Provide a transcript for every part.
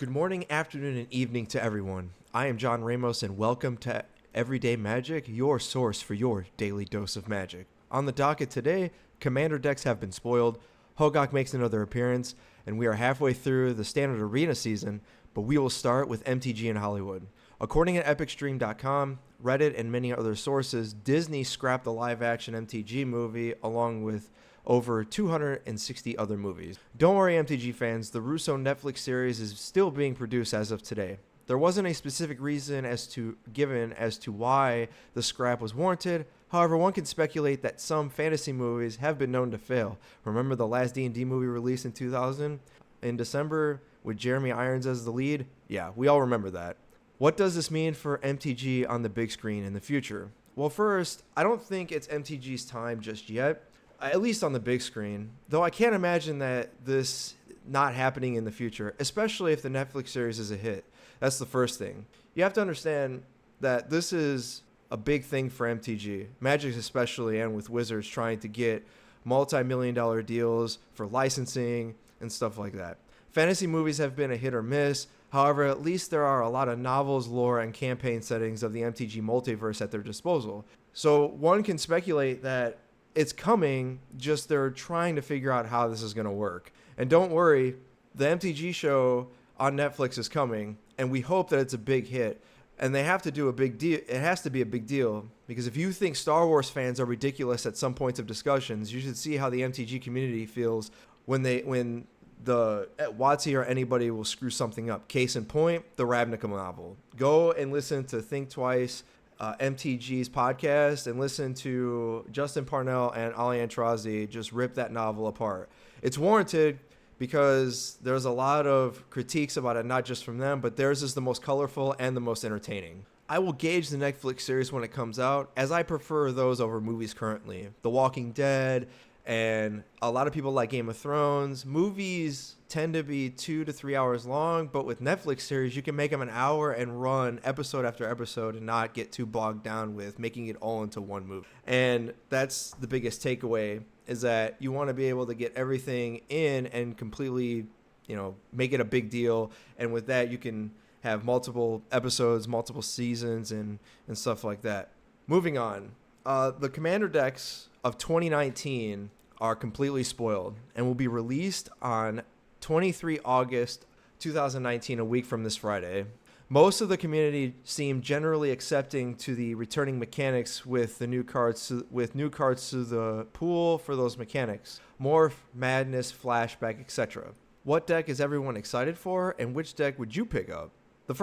Good morning, afternoon, and evening to everyone. I am John Ramos, and welcome to Everyday Magic, your source for your daily dose of magic. On the docket today, Commander decks have been spoiled, Hogak makes another appearance, and we are halfway through the Standard Arena season, but we will start with MTG in Hollywood. According to EpicStream.com, Reddit, and many other sources, Disney scrapped the live-action MTG movie along with over 260 other movies. Don't worry, MTG fans, the Russo Netflix series is still being produced as of today. There wasn't a specific reason given as to why the scrap was warranted. However, one can speculate that some fantasy movies have been known to fail. Remember the last D&D movie released in 2000 in December with Jeremy Irons as the lead? Yeah, we all remember that. What does this mean for MTG on the big screen in the future? Well, first, I don't think it's MTG's time just yet. At least on the big screen, though I can't imagine that this not happening in the future, especially if the Netflix series is a hit. That's the first thing. You have to understand that this is a big thing for MTG, Magic especially, and with Wizards trying to get multi-million-dollar deals for licensing and stuff like that. Fantasy movies have been a hit or miss. However, at least there are a lot of novels, lore, and campaign settings of the MTG multiverse at their disposal. So one can speculate that it's coming, just they're trying to figure out how this is going to work. And don't worry, the MTG show on Netflix is coming, and we hope that it's a big hit. And they have to do a big deal. It has to be a big deal, because if you think Star Wars fans are ridiculous at some points of discussions, you should see how the MTG community feels when the WotC or anybody will screw something up. Case in point, the Ravnica novel. Go and listen to Think Twice, MTG's podcast, and listen to Justin Parnell and Ali Antrazi just rip that novel apart. It's warranted because there's a lot of critiques about it, not just from them, but theirs is the most colorful and the most entertaining. I will gauge the Netflix series when it comes out, as I prefer those over movies currently. The Walking Dead, and a lot of people like Game of Thrones. Movies tend to be 2 to 3 hours long, but with Netflix series, you can make them an hour and run episode after episode and not get too bogged down with making it all into one movie. And that's the biggest takeaway, is that you want to be able to get everything in and completely, make it a big deal. And with that, you can have multiple episodes, multiple seasons, and stuff like that. Moving on, the Commander decks of 2019 are completely spoiled and will be released on 23 August 2019, a week from this Friday. Most of the community seem generally accepting to the returning mechanics with new cards to the pool for those mechanics. Morph, Madness, Flashback, etc. What deck is everyone excited for, and which deck would you pick up? This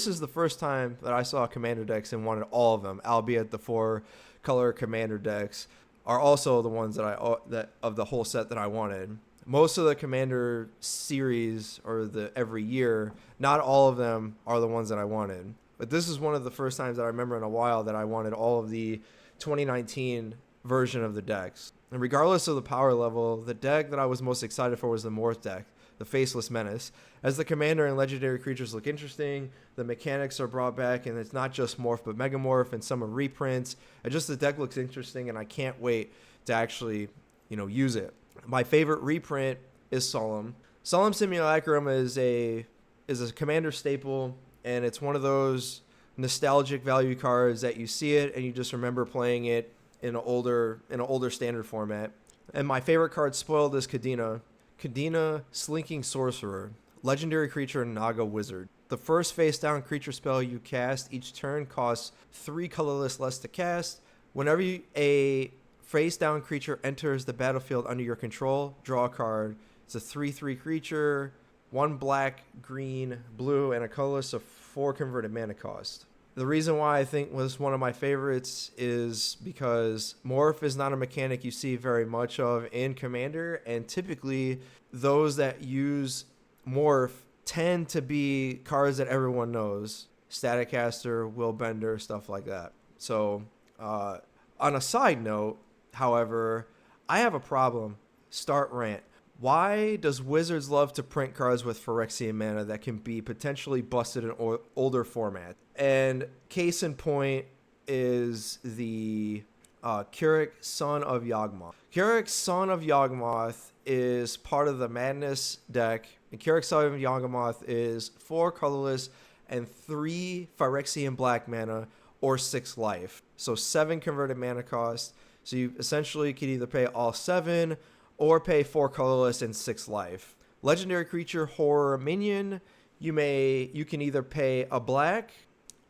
is the first time that I saw Commander decks and wanted all of them, albeit the 4-color Commander decks are also the ones that of the whole set that I wanted. Most of the Commander series, or the every year, not all of them are the ones that I wanted. But this is one of the first times that I remember in a while that I wanted all of the 2019 version of the decks. And regardless of the power level, the deck that I was most excited for was the Morph deck, the Faceless Menace. As the Commander and Legendary creatures look interesting, the mechanics are brought back, and it's not just Morph but Megamorph, and some are reprints. And just the deck looks interesting, and I can't wait to actually, use it. My favorite reprint is Solemn. Solemn Simulacrum is a Commander staple, and it's one of those nostalgic value cards that you see it and you just remember playing it in an older standard format. And my favorite card spoiled is Kadena. Kadena, Slinking Sorcerer, legendary creature and Naga Wizard. The first face-down creature spell you cast each turn costs 3 colorless less to cast. Whenever a face-down creature enters the battlefield under your control, draw a card. It's a 3/3 creature, 1 black, green, blue, and a colorless of 4 converted mana cost. The reason why I think was one of my favorites is because Morph is not a mechanic you see very much of in Commander, and typically those that use Morph tend to be cards that everyone knows. Staticaster, Willbender, stuff like that. So on a side note, however, I have a problem. Start rant. Why does Wizards love to print cards with Phyrexian mana that can be potentially busted in older format? And case in point is the Keurig, Son of Yawgmoth. Keurig, Son of Yawgmoth is part of the Madness deck And Keurig Son of Yawgmoth is 4 colorless and 3 Phyrexian black mana or 6 life. So 7 converted mana cost. So you essentially could either pay all 7 or pay 4 colorless and 6 life. Legendary creature, horror minion, you can either pay a black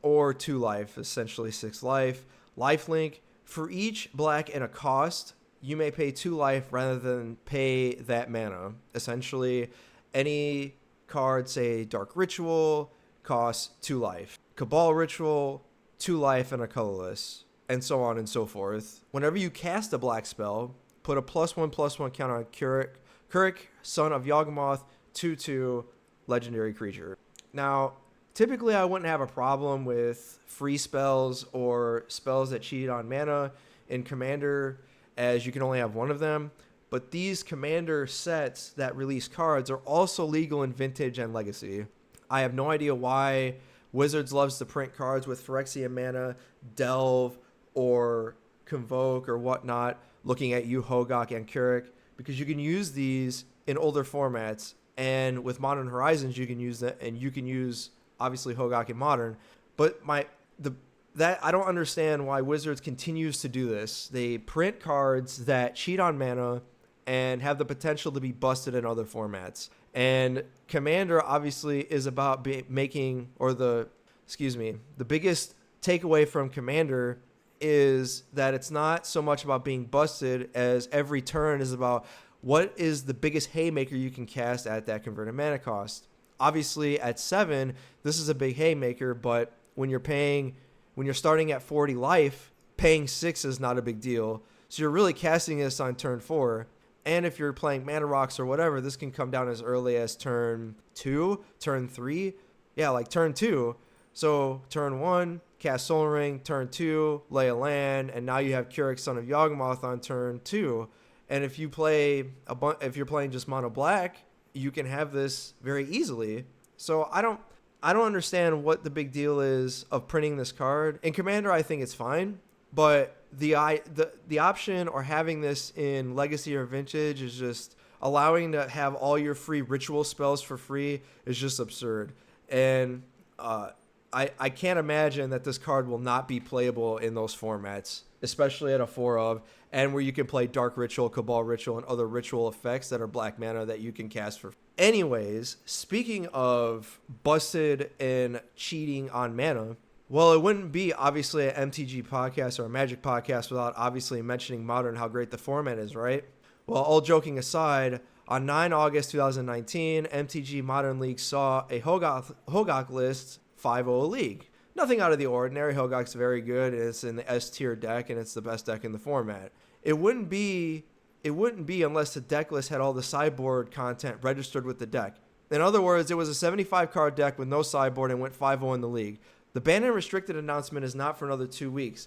or 2 life, essentially 6 life. Lifelink, for each black and a cost, you may pay 2 life rather than pay that mana. Essentially, any card, say Dark Ritual, costs 2 life. Cabal Ritual, 2 life and a colorless, and so on and so forth. Whenever you cast a black spell, put a +1/+1 count on Keurig Son of Yawgmoth, 2/2 legendary creature. Now, typically I wouldn't have a problem with free spells or spells that cheat on mana in Commander, as you can only have one of them. But these Commander sets that release cards are also legal in Vintage and Legacy. I have no idea why Wizards loves to print cards with Phyrexian mana, Delve, or Convoke, or whatnot, looking at you, Hogak, and Keurig, because you can use these in older formats. And with Modern Horizons, you can use that, and you can use, obviously, Hogak in Modern. But I don't understand why Wizards continues to do this. They print cards that cheat on mana and have the potential to be busted in other formats. And Commander obviously is about the biggest takeaway from Commander is that it's not so much about being busted as every turn is about what is the biggest haymaker you can cast at that converted mana cost. Obviously at 7, this is a big haymaker, but when you're starting at 40 life, paying 6 is not a big deal. So you're really casting this on turn 4. And if you're playing Mana Rocks or whatever, this can come down as early as turn 2, turn 3. Yeah, like turn 2. So turn 1, cast Soul Ring. Turn 2, lay a land. And now you have Keurig Son of Yawgmoth on turn 2. And if you're playing just mono black, you can have this very easily. So I don't understand what the big deal is of printing this card. In Commander, I think it's fine. But the option or having this in Legacy or Vintage is just allowing to have all your free ritual spells for free is just absurd. And I can't imagine that this card will not be playable in those formats, especially at a 4 of, and where you can play Dark Ritual, Cabal Ritual, and other ritual effects that are black mana that you can cast for free. Anyways, speaking of busted and cheating on mana, well, it wouldn't be obviously an MTG podcast or a Magic podcast without obviously mentioning Modern, how great the format is, right? Well, all joking aside, on 9 August 2019, MTG Modern League saw a Hogak list 5-0 league. Nothing out of the ordinary. Hogak's very good. It's in the S tier deck, and it's the best deck in the format. It wouldn't be unless the deck list had all the sideboard content registered with the deck. In other words, it was a 75 card deck with no sideboard and went 5-0 in the league. The banned and restricted announcement is not for another 2 weeks.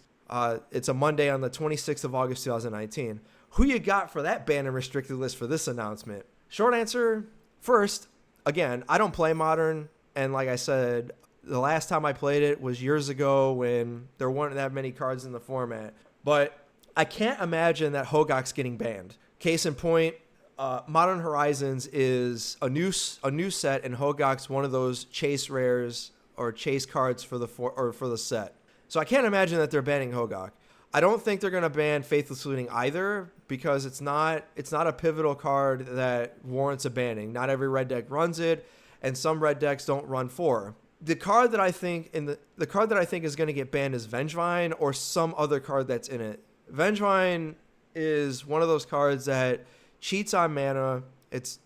It's a Monday on the 26th of August 2019. Who you got for that banned and restricted list for this announcement? Short answer, first, again, I don't play Modern, and like I said, the last time I played it was years ago when there weren't that many cards in the format. But I can't imagine that Hogak's getting banned. Case in point, Modern Horizons is a new set, and Hogak's one of those chase rares or chase cards for the set. So I can't imagine that they're banning Hogak. I don't think they're going to ban Faithless Looting either, because it's not a pivotal card that warrants a banning. Not every red deck runs it, and some red decks don't run 4. The card that I think is going to get banned is Vengevine or some other card that's in it. Vengevine is one of those cards that cheats on mana.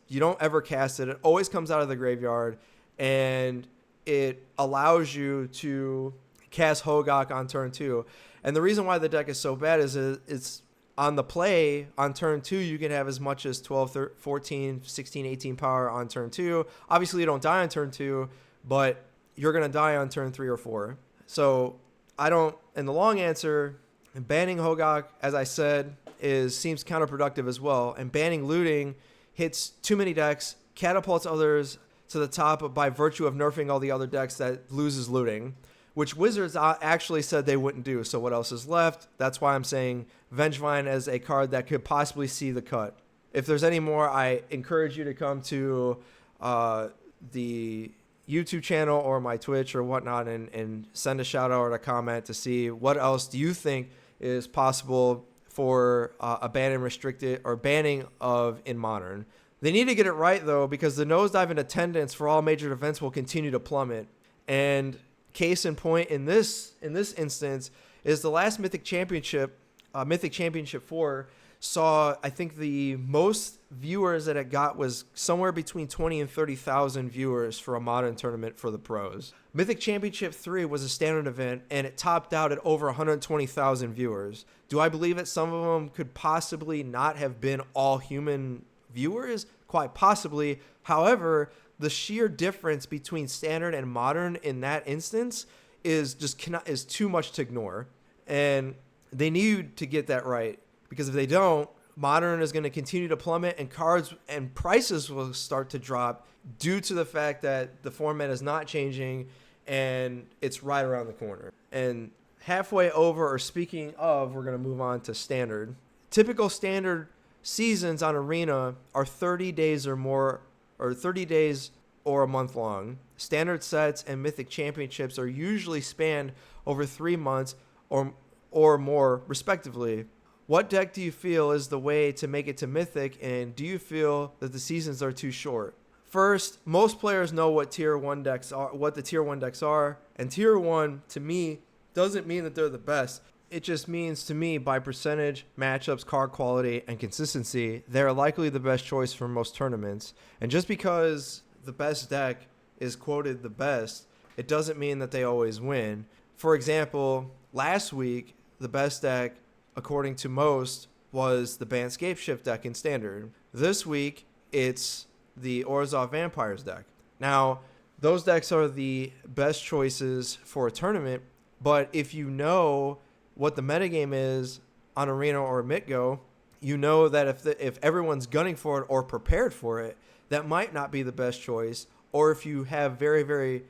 You don't ever cast it. It always comes out of the graveyard, and it allows you to cast Hogak on turn 2. And the reason why the deck is so bad is it's on the play on turn 2, you can have as much as 12, 13, 14, 16, 18 power on turn 2. Obviously, you don't die on turn 2, but you're going to die on turn 3 or 4. So in the long answer, banning Hogak, as I said, seems counterproductive as well. And banning looting hits too many decks, catapults others to the top by virtue of nerfing all the other decks that loses looting, which Wizards actually said they wouldn't do. So what else is left? That's why I'm saying Vengevine as a card that could possibly see the cut. If there's any more, I encourage you to come to the YouTube channel or my Twitch or whatnot, and send a shout out or a comment to see what else do you think is possible for a ban and restricted or banning of in Modern. They need to get it right though, because the nosedive in attendance for all major events will continue to plummet. And case in point in this instance is the last Mythic Championship, Mythic Championship 4 saw, I think the most viewers that it got was somewhere between 20 and 30,000 viewers for a Modern tournament for the pros. Mythic Championship 3 was a standard event, and it topped out at over 120,000 viewers. Do I believe that some of them could possibly not have been all human viewers? Quite possibly. However, the sheer difference between standard and modern in that instance is too much to ignore. And they need to get that right, because if they don't, modern is going to continue to plummet, and cards and prices will start to drop due to the fact that the format is not changing and it's right around the corner. And halfway over, or speaking of, we're going to move on to standard. Typical standard seasons on Arena are 30 days or more, or 30 days or a month long. Standard sets and Mythic Championships are usually spanned over 3 months or more, respectively. What deck do you feel is the way to make it to Mythic, and do you feel that the seasons are too short? First, most players know what Tier 1 decks are, what the Tier 1 decks are, and Tier 1, to me, doesn't mean that they're the best. It just means, to me, by percentage, matchups, card quality, and consistency, they're likely the best choice for most tournaments. And just because the best deck is quoted the best, it doesn't mean that they always win. For example, last week, the best deck, according to most, was the Bant Scapeshift deck in Standard. This week, it's the Orzhov Vampires deck. Now, those decks are the best choices for a tournament, but if you know what the metagame is on Arena or MitGo, you know that if everyone's gunning for it or prepared for it, that might not be the best choice. Or if you have very, very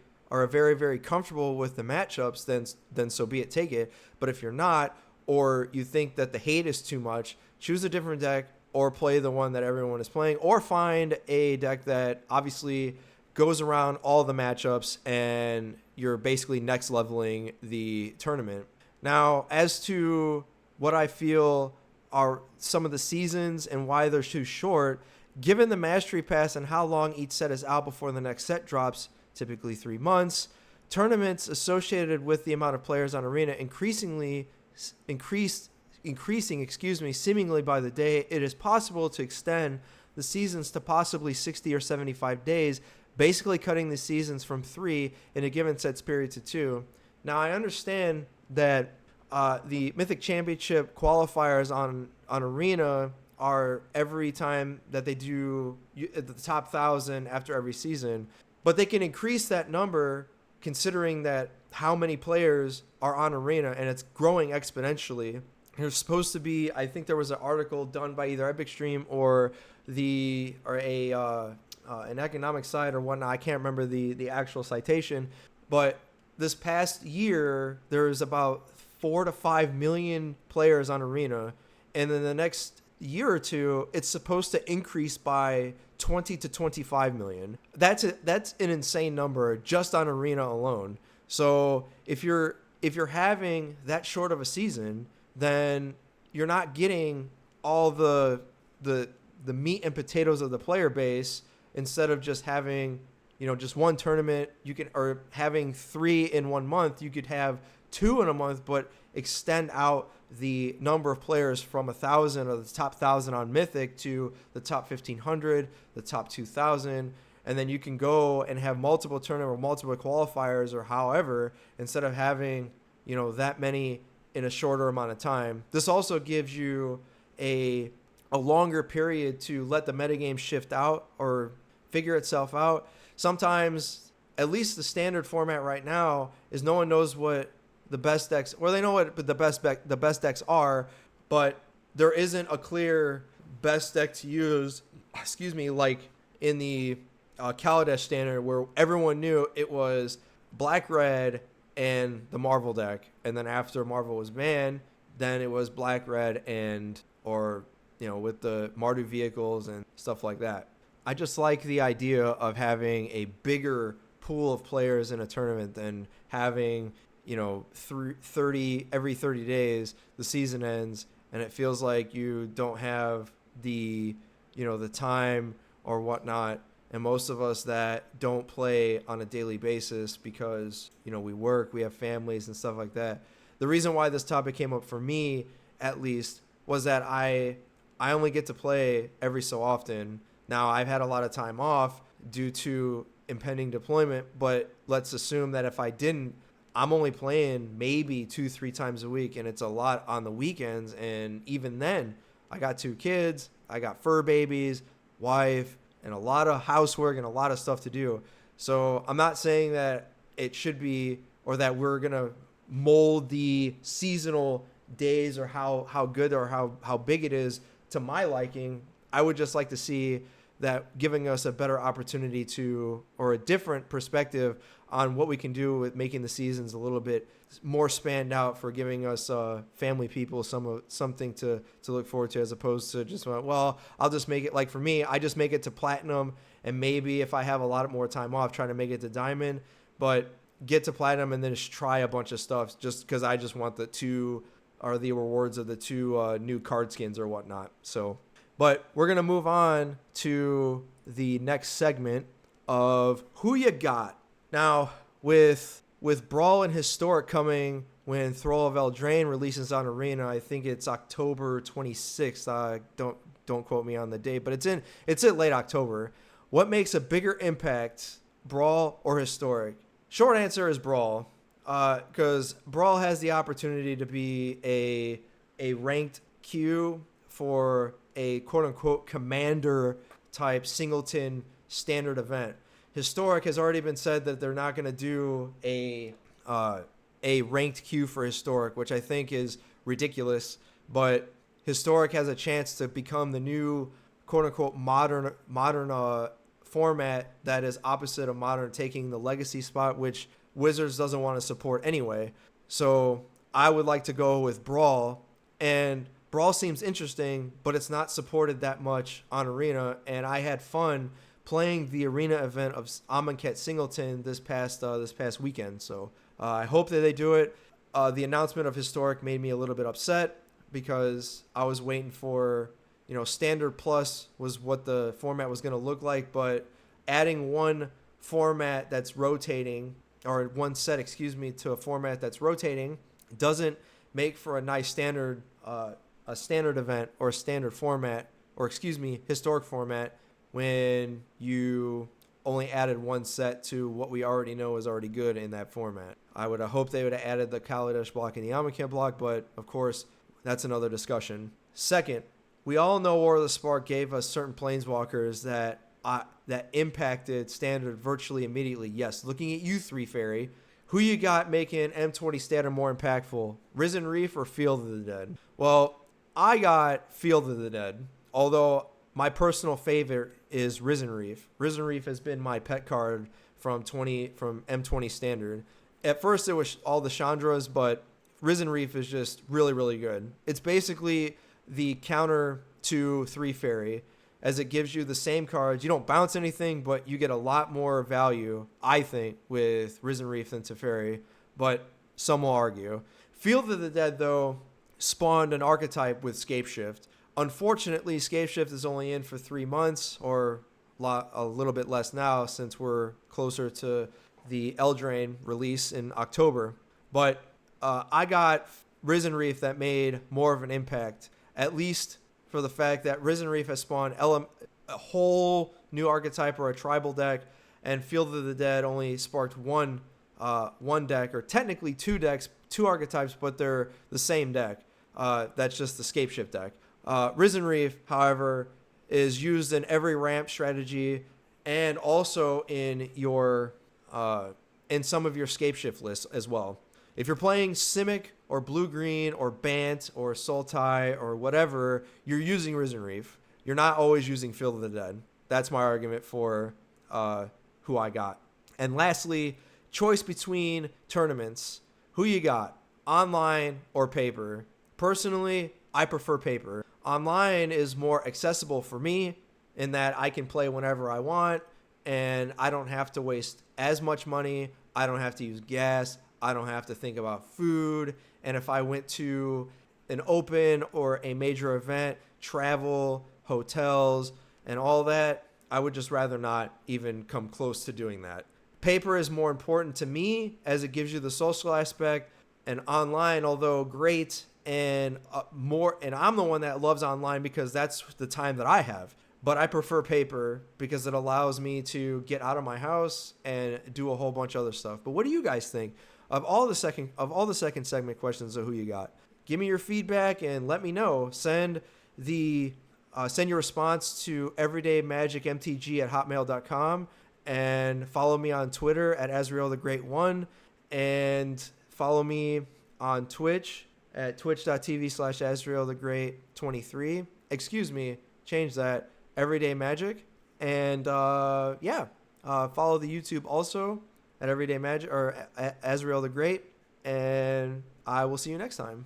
comfortable with the matchups, then so be it, take it. But if you're not, or you think that the hate is too much, choose a different deck or play the one that everyone is playing, or find a deck that obviously goes around all the matchups and you're basically next leveling the tournament. Now, as to what I feel are some of the seasons and why they're too short, given the Mastery Pass and how long each set is out before the next set drops, typically 3 months, tournaments associated with the amount of players on Arena increasing seemingly by the day, it is possible to extend the seasons to possibly 60 or 75 days, basically cutting the seasons from 3 in a given set's period to 2. Now, I understand that the Mythic Championship qualifiers on Arena are every time that they do the top 1,000 after every season, but they can increase that number considering that how many players are on Arena, and it's growing exponentially. There's supposed to be, I think there was an article done by either Epic Stream or an economic site or whatnot. I can't remember the actual citation, but this past year there's about 4 to 5 million players on Arena, and in the next year or two, it's supposed to increase by 20 to 25 million. That's an insane number just on Arena alone. So if you're having that short of a season, then you're not getting all the meat and potatoes of the player base. Instead of just having, just one tournament, or having 3 in 1 month, you could have 2 in a month, but extend out the number of players from 1,000 or the top 1,000 on Mythic to the top 1,500, the top 2,000, and then you can go and have multiple tournament or multiple qualifiers or however, instead of having, that many in a shorter amount of time. This also gives you a longer period to let the metagame shift out or figure itself out. Sometimes, at least the standard format right now, is no one knows what the best decks, or they know what the best decks are, but there isn't a clear best deck to use, like in the Kaladesh standard, where everyone knew it was black, red, and the Marvel deck. And then after Marvel was banned, then it was black, red, and, with the Mardu vehicles and stuff like that. I just like the idea of having a bigger pool of players in a tournament than having, 30 every 30 days the season ends and it feels like you don't have the time or whatnot. And most of us that don't play on a daily basis because, we work, we have families and stuff like that. The reason why this topic came up for me, at least, was that I only get to play every so often. Now, I've had a lot of time off due to impending deployment, but let's assume that if I didn't, I'm only playing maybe 2-3 times a week, and it's a lot on the weekends. And even then, I got 2 kids, I got fur babies, wife, and a lot of housework and a lot of stuff to do. So I'm not saying that it should be, or that we're going to mold the seasonal days or how good or how big it is to my liking. I would just like to see that giving us a better opportunity to, or a different perspective on what we can do with making the seasons a little bit more spanned out, for giving us family people something to look forward to, as opposed to just, well, I'll just make it, like for me, I just make it to platinum, and maybe if I have a lot more time off, trying to make it to diamond, but get to platinum and then just try a bunch of stuff just because I just want the rewards of the 2 new card skins or whatnot. So, but we're going to move on to the next segment of Who You Got. Now, with Brawl and Historic coming when Thrall of Eldraine releases on Arena, I think it's October 26th. Don't quote me on the date, but it's in late October. What makes a bigger impact, Brawl or Historic? Short answer is Brawl, because Brawl has the opportunity to be a ranked queue for a quote-unquote commander type singleton standard event. Historic has already been said that they're not going to do a ranked queue for Historic, which I think is ridiculous. But Historic has a chance to become the new quote-unquote modern format that is opposite of Modern, taking the legacy spot, which Wizards doesn't want to support anyway. So I would like to go with Brawl, and Brawl seems interesting, but it's not supported that much on Arena, and I had fun playing the Arena event of Amonkhet Singleton this past weekend. So I hope that they do it. The announcement of Historic made me a little bit upset because I was waiting for, Standard Plus was what the format was going to look like, but adding one format that's rotating, or one set, to a format that's rotating doesn't make for a nice standard event or standard format, or historic format, when you only added one set to what we already know is already good in that format. I would have hoped they would have added the Kaladesh block and the Amonkhet block, but of course, that's another discussion. Second, we all know War of the Spark gave us certain planeswalkers that impacted standard virtually immediately. Yes, looking at you 3 Fairy, who you got making M20 standard more impactful, Risen Reef or Field of the Dead? Well, I got Field of the Dead, although my personal favorite is Risen Reef. Risen Reef has been my pet card from M20 standard. At first it was all the Chandras, but Risen Reef is just really, really good. It's basically the counter to 3 Fairy, as it gives you the same cards. You don't bounce anything, but you get a lot more value, I think, with Risen Reef than Teferi, but some will argue. Field of the Dead, though, spawned an archetype with Scapeshift. Unfortunately, Scapeshift is only in for 3 months, or a little bit less now since we're closer to the Eldraine release in October. But I got Risen Reef that made more of an impact, at least for the fact that Risen Reef has spawned a whole new archetype or a tribal deck, and Field of the Dead only sparked one deck, or technically 2 decks, 2 archetypes, but they're the same deck. That's just the Scapeshift deck. Risen Reef, however, is used in every ramp strategy, and also in your in some of your Scapeshift lists as well. If you're playing Simic or Blue-Green or Bant or Sultai or whatever, you're using Risen Reef. You're not always using Field of the Dead. That's my argument for who I got. And lastly, choice between tournaments. Who you got? Online or paper? Personally, I prefer paper. Online is more accessible for me. in that I can play whenever I want and I don't have to waste as much money. I don't have to use gas. I don't have to think about food. And if I went to an open or a major event, travel, hotels, and all that, I would just rather not even come close to doing that. Paper is more important to me as it gives you the social aspect, and online, although great and more, and I'm the one that loves online because that's the time that I have. But I prefer paper because it allows me to get out of my house and do a whole bunch of other stuff. But what do you guys think of all the second segment questions of who you got? Give me your feedback and let me know. Send your response to everydaymagicmtg@hotmail.com and follow me on Twitter at Azrael the Great One, and follow me on Twitch at twitch.tv/Azrael the Great 23. Excuse me, change that. Everyday Magic. And follow the YouTube also at Everyday Magic or at Azrael the Great. And I will see you next time.